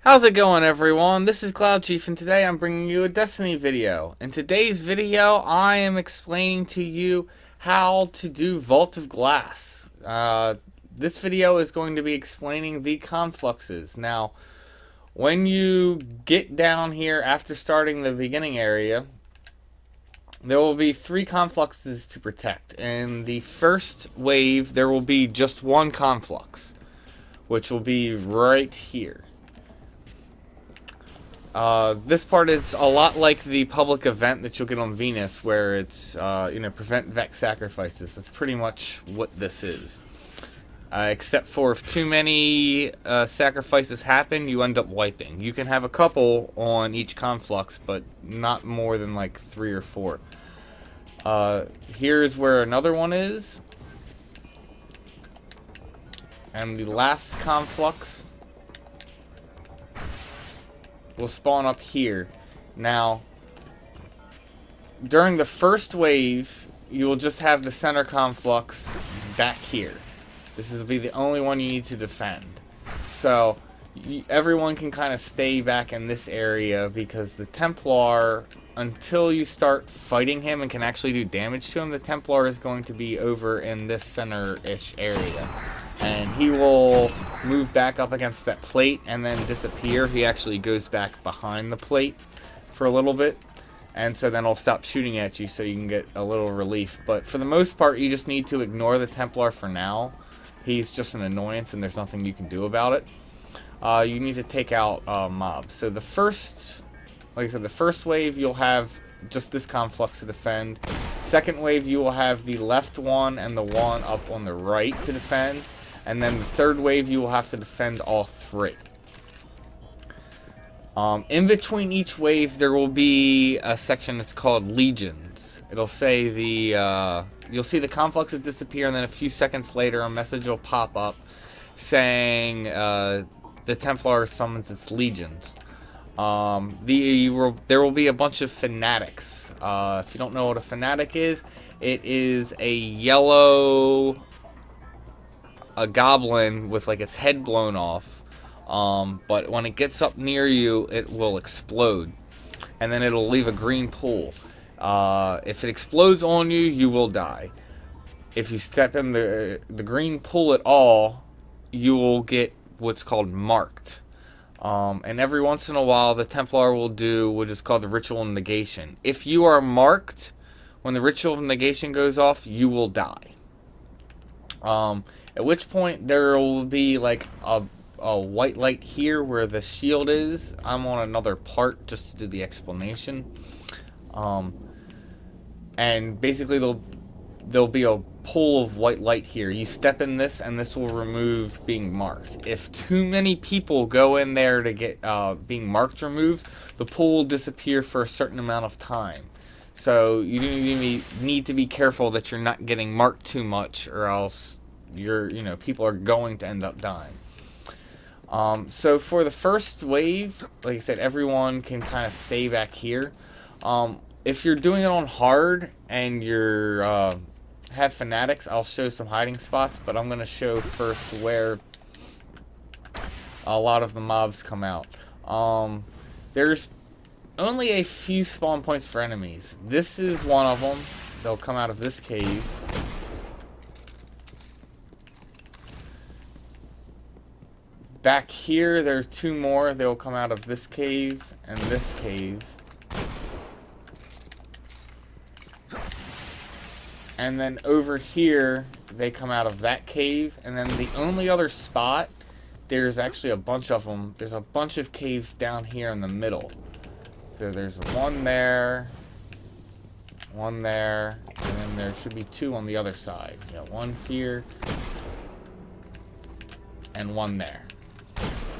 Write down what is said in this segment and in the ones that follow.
How's it going, everyone? This is Cloud Chief, and today I'm bringing you a Destiny video. In today's video, I am explaining to you how to do Vault of Glass. This video is going to be explaining the confluxes. Now, when you get down here after starting the beginning area, there will be 3 confluxes to protect. In the first wave, there will be just one conflux, which will be right here. This part is a lot like the public event that you'll get on Venus, where it's, prevent Vex sacrifices. That's pretty much what this is. Except for if too many sacrifices happen, you end up wiping. You can have a couple on each conflux, but not more than like 3 or 4. Here's where another one is. And the last conflux will spawn up here. Now, during the first wave, you will just have the center conflux back here. This will be the only one you need to defend. So, everyone can kind of stay back in this area because the Templar, until you start fighting him and can actually do damage to him, the Templar is going to be over in this center-ish area. And he will move back up against that plate and then disappear. He actually goes back behind the plate for a little bit. And so then he'll stop shooting at you so you can get a little relief. But for the most part, you just need to ignore the Templar for now. He's just an annoyance and there's nothing you can do about it. You need to take out mobs. So the first, like I said, the first wave you'll have just this conflux to defend. Second wave you will have the left one and the one up on the right to defend. And then the third wave, you will have to defend all 3. In between each wave, there will be a section that's called Legions. It'll say you'll see the confluxes disappear, and then a few seconds later, a message will pop up saying the Templar summons its Legions. There will be a bunch of fanatics. If you don't know what a fanatic is, it is a yellow goblin with like its head blown off, but when it gets up near you, it will explode, and then it'll leave a green pool. If it explodes on you, you will die. If you step in the green pool at all, you will get what's called marked. And every once in a while, the Templar will do what is called the ritual of negation. If you are marked, when the ritual of negation goes off, you will die. At which point there will be like a white light here where the shield is. I'm on another part just to do the explanation. And basically there'll be a pool of white light here. You step in this and this will remove being marked. If too many people go in there to get being marked removed, the pool will disappear for a certain amount of time. So you need to be careful that you're not getting marked too much, or else people are going to end up dying. So for the first wave, like I said, everyone can kind of stay back here. If you're doing it on hard and you're have fanatics, I'll show some hiding spots, but I'm going to show first where a lot of the mobs come out. There's only a few spawn points for enemies. This is one of them. They'll come out of this cave. Back here, there are 2 more. They'll come out of this cave and this cave. And then over here, they come out of that cave. And then the only other spot, there's actually a bunch of them. There's a bunch of caves down here in the middle. So there's one there, and then there should be 2 on the other side. You got 1 here, and 1 there.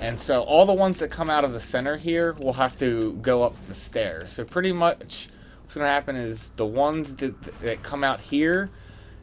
And so all the ones that come out of the center here will have to go up the stairs. So pretty much what's going to happen is the ones that come out here,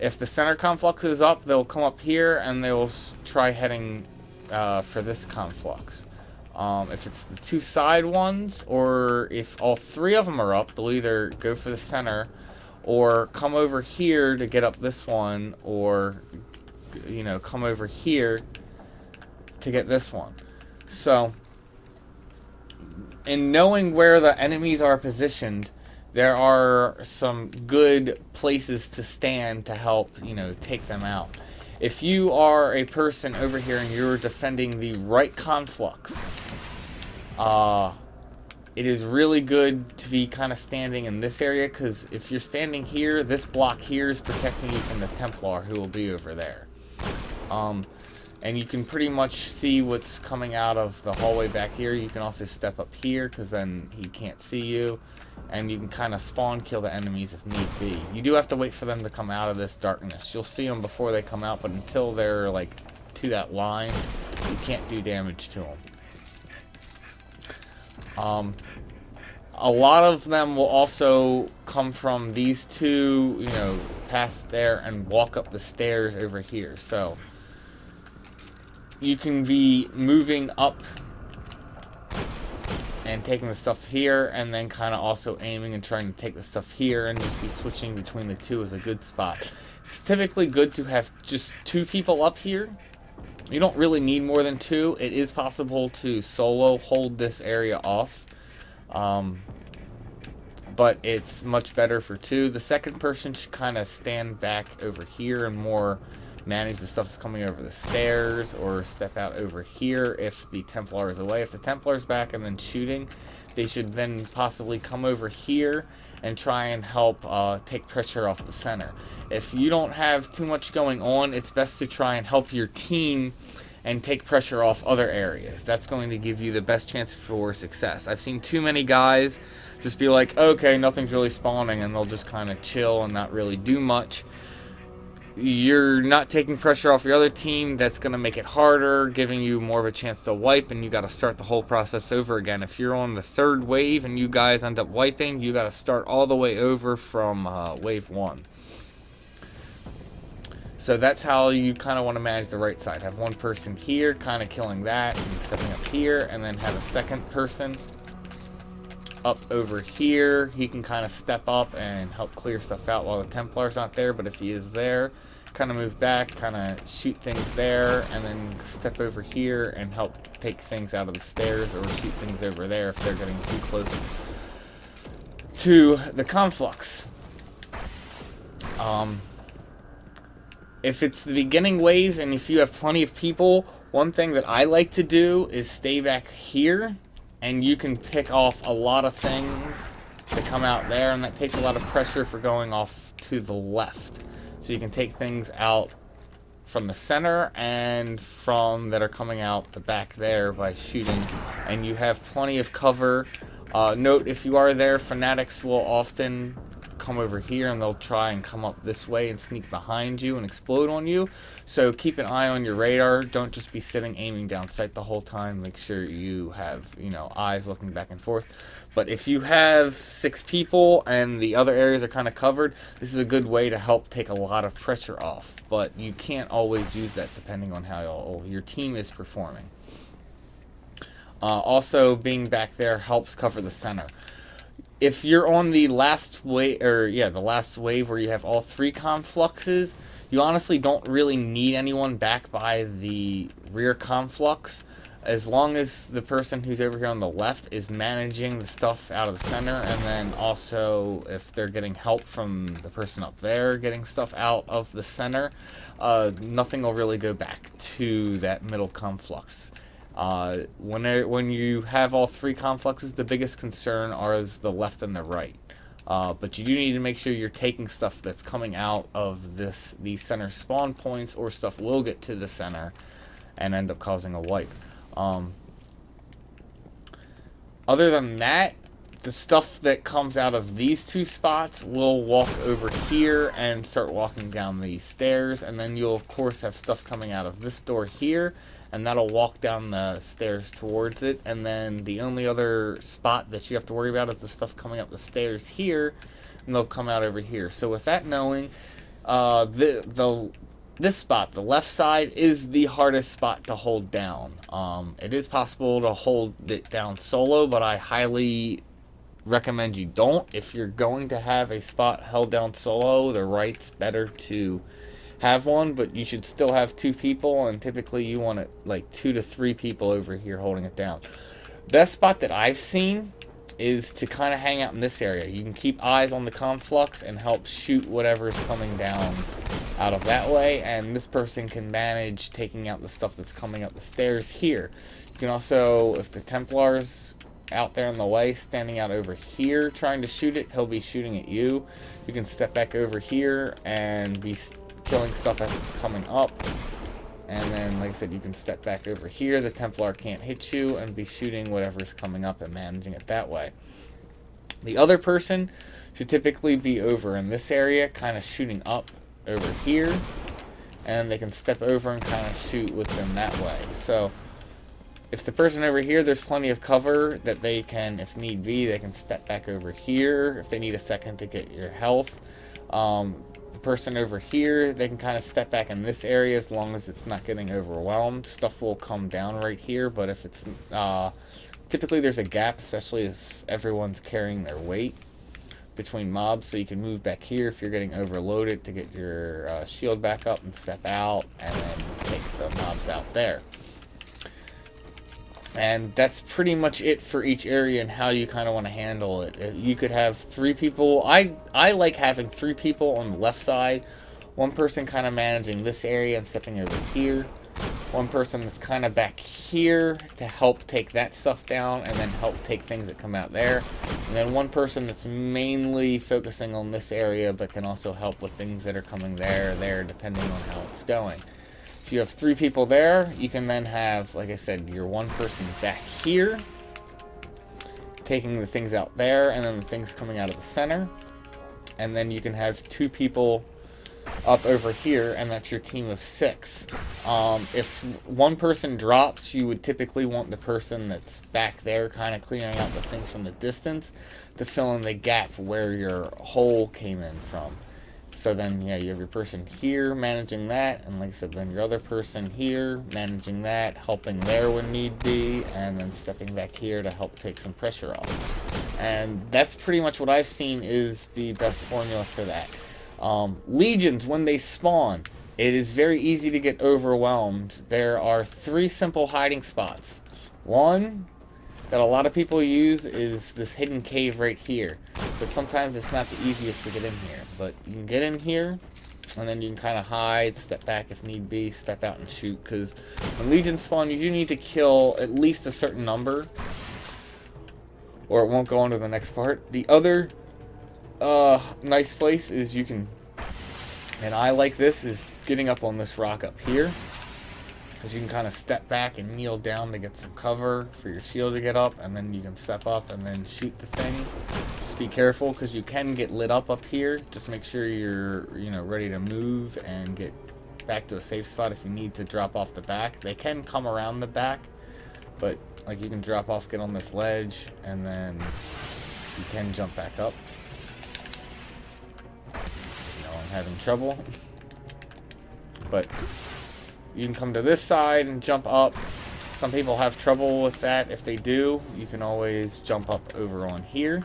if the center conflux is up, they'll come up here and they'll try heading for this conflux. If it's the 2 side ones, or if all 3 of them are up, they'll either go for the center or come over here to get up this one, or come over here to get this one. So in knowing where the enemies are positioned, there are some good places to stand to help, take them out. If you are a person over here and you're defending the right conflux, it is really good to be kind of standing in this area, because if you're standing here, this block here is protecting you from the Templar, who will be over there. And you can pretty much see what's coming out of the hallway back here. You can also step up here, because then he can't see you. And you can kind of spawn kill the enemies if need be. You do have to wait for them to come out of this darkness. You'll see them before they come out, but until they're like to that line, you can't do damage to them. A lot of them will also come from these two, past there and walk up the stairs over here. So you can be moving up and taking the stuff here, and then kind of also aiming and trying to take the stuff here, and just be switching between the two is a good spot. It's typically good to have just 2 people up here. You don't really need more than 2. It is possible to solo hold this area off, but it's much better for 2. The second person should kind of stand back over here and more manage the stuff that's coming over the stairs, or step out over here if the Templar is away. If the Templar is back and then shooting, they should then possibly come over here and try and help take pressure off the center. If you don't have too much going on, it's best to try and help your team and take pressure off other areas. That's going to give you the best chance for success. I've seen too many guys just be like, okay, nothing's really spawning, and they'll just kind of chill and not really do much. You're not taking pressure off your other team. That's going to make it harder, giving you more of a chance to wipe, and you got to start the whole process over again. If you're on the 3rd wave and you guys end up wiping, you got to start all the way over from wave 1. So that's how you kind of want to manage the right side. Have one person here kind of killing that and stepping up here, and then have a second person up over here. He can kind of step up and help clear stuff out while the Templar's not there, but if he is there, kind of move back, kind of shoot things there, and then step over here and help take things out of the stairs, or shoot things over there if they're getting too close to the conflux. If it's the beginning waves and if you have plenty of people, one thing that I like to do is stay back here, and you can pick off a lot of things to come out there, and that takes a lot of pressure for going off to the left. So you can take things out from the center and from that are coming out the back there by shooting, and you have plenty of cover. Note, if you are there, fanatics will often come over here, and they'll try and come up this way and sneak behind you and explode on you. So keep an eye on your radar. Don't just be sitting aiming down sight the whole time. Make sure you have, eyes looking back and forth. But if you have 6 people and the other areas are kind of covered, this is a good way to help take a lot of pressure off. But you can't always use that depending on how your team is performing. Also, being back there helps cover the center. If you're on the last wave, the last wave where you have all 3 confluxes, you honestly don't really need anyone back by the rear conflux, as long as the person who's over here on the left is managing the stuff out of the center, and then also if they're getting help from the person up there getting stuff out of the center, nothing will really go back to that middle conflux. When you have all 3 confluxes, the biggest concern is the left and the right. But you do need to make sure you're taking stuff that's coming out of these center spawn points, or stuff will get to the center and end up causing a wipe. Other than that, the stuff that comes out of these 2 spots will walk over here and start walking down these stairs, and then you'll of course have stuff coming out of this door here, and that'll walk down the stairs towards it. And then the only other spot that you have to worry about is the stuff coming up the stairs here, and they'll come out over here. So with that knowing, this spot, the left side, is the hardest spot to hold down. It is possible to hold it down solo, but I highly recommend you don't. If you're going to have a spot held down solo, the right's better to have one, but you should still have 2 people, and typically you want it like 2 to 3 people over here holding it down. Best spot that I've seen is to kind of hang out in this area. You can keep eyes on the conflux and help shoot whatever's coming down out of that way, and this person can manage taking out the stuff that's coming up the stairs here. You can also, if the Templar's out there in the way, standing out over here trying to shoot it, he'll be shooting at you. You can step back over here and be killing stuff as it's coming up. And then, like I said, you can step back over here. The Templar can't hit you and be shooting whatever's coming up and managing it that way. The other person should typically be over in this area, kind of shooting up over here. And they can step over and kind of shoot with them that way. So, if the person over here, there's plenty of cover that they can, if need be, they can step back over here if they need a second to get your health. Person over here, they can kind of step back in this area as long as it's not getting overwhelmed. Stuff will come down right here, but if it's typically there's a gap, especially if everyone's carrying their weight between mobs, so you can move back here if you're getting overloaded to get your shield back up and step out and then take the mobs out there. And that's pretty much it for each area and how you kind of want to handle it. You could have 3 people. I like having 3 people on the left side. One person kind of managing this area and stepping over here. One person that's kind of back here to help take that stuff down and then help take things that come out there. And then one person that's mainly focusing on this area but can also help with things that are coming there, depending on how it's going. If you have 3 people there, you can then have, like I said, your one person back here, taking the things out there, and then the things coming out of the center. And then you can have 2 people up over here, and that's your team of 6. If one person drops, you would typically want the person that's back there kind of clearing out the things from the distance to fill in the gap where your hole came in from. So then, yeah, you have your person here managing that, and like I said, then your other person here managing that, helping there when need be, and then stepping back here to help take some pressure off. And that's pretty much what I've seen is the best formula for that. Legions, when they spawn, it is very easy to get overwhelmed. There are 3 simple hiding spots. One that a lot of people use is this hidden cave right here. But sometimes it's not the easiest to get in here. But you can get in here, and then you can kind of hide, step back if need be, step out and shoot. Because when legions spawn, you do need to kill at least a certain number, or it won't go on to the next part. The other nice place is you can, and I like this, is getting up on this rock up here. Because you can kind of step back and kneel down to get some cover for your shield to get up, and then you can step up and then shoot the things. Just be careful because you can get lit up here. Just make sure you're ready to move and get back to a safe spot if you need to drop off the back. They can come around the back, but like you can drop off, get on this ledge, and then you can jump back up. I'm having trouble, but you can come to this side and jump up. Some people have trouble with that. If they do, you can always jump up over on here.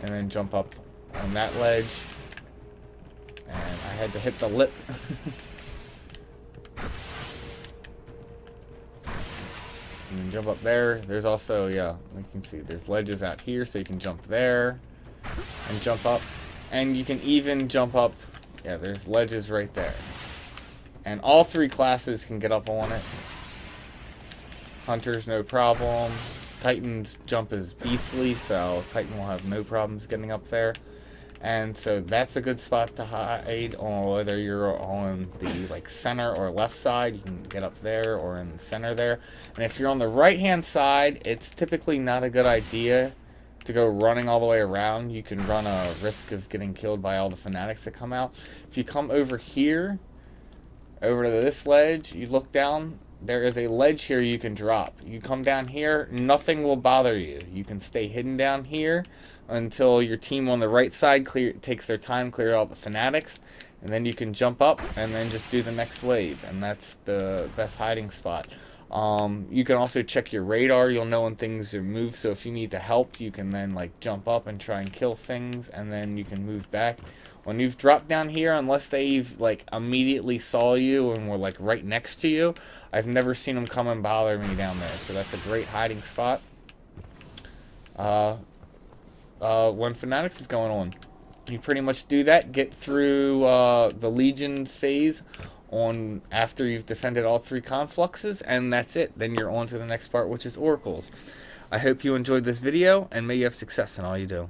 And then jump up on that ledge. And I had to hit the lip. You can jump up there. There's also, yeah, you can see there's ledges out here, so you can jump there and jump up. And you can even jump up, yeah, there's ledges right there. And all 3 classes can get up on it. Hunters, no problem. Titan's jump is beastly, so Titan will have no problems getting up there. And so that's a good spot to hide on, whether you're on the center or left side. You can get up there or in the center there. And if you're on the right-hand side, it's typically not a good idea to go running all the way around. You can run a risk of getting killed by all the fanatics that come out. If you come over here, over to this ledge, you look down, there is a ledge here you can drop. You come down here, nothing will bother you. You can stay hidden down here until your team on the right side takes their time, clear out the fanatics, and then you can jump up and then just do the next wave, and that's the best hiding spot. You can also check your radar. You'll know when things are moved, so if you need to help, you can then jump up and try and kill things, and then you can move back. When you've dropped down here, unless they've like immediately saw you and were like right next to you, I've never seen them come and bother me down there. So that's a great hiding spot. When Fanatics is going on, you pretty much do that, get through the Legions phase on after you've defended all 3 confluxes, and that's it. Then you're on to the next part, which is oracles. I hope you enjoyed this video, and may you have success in all you do.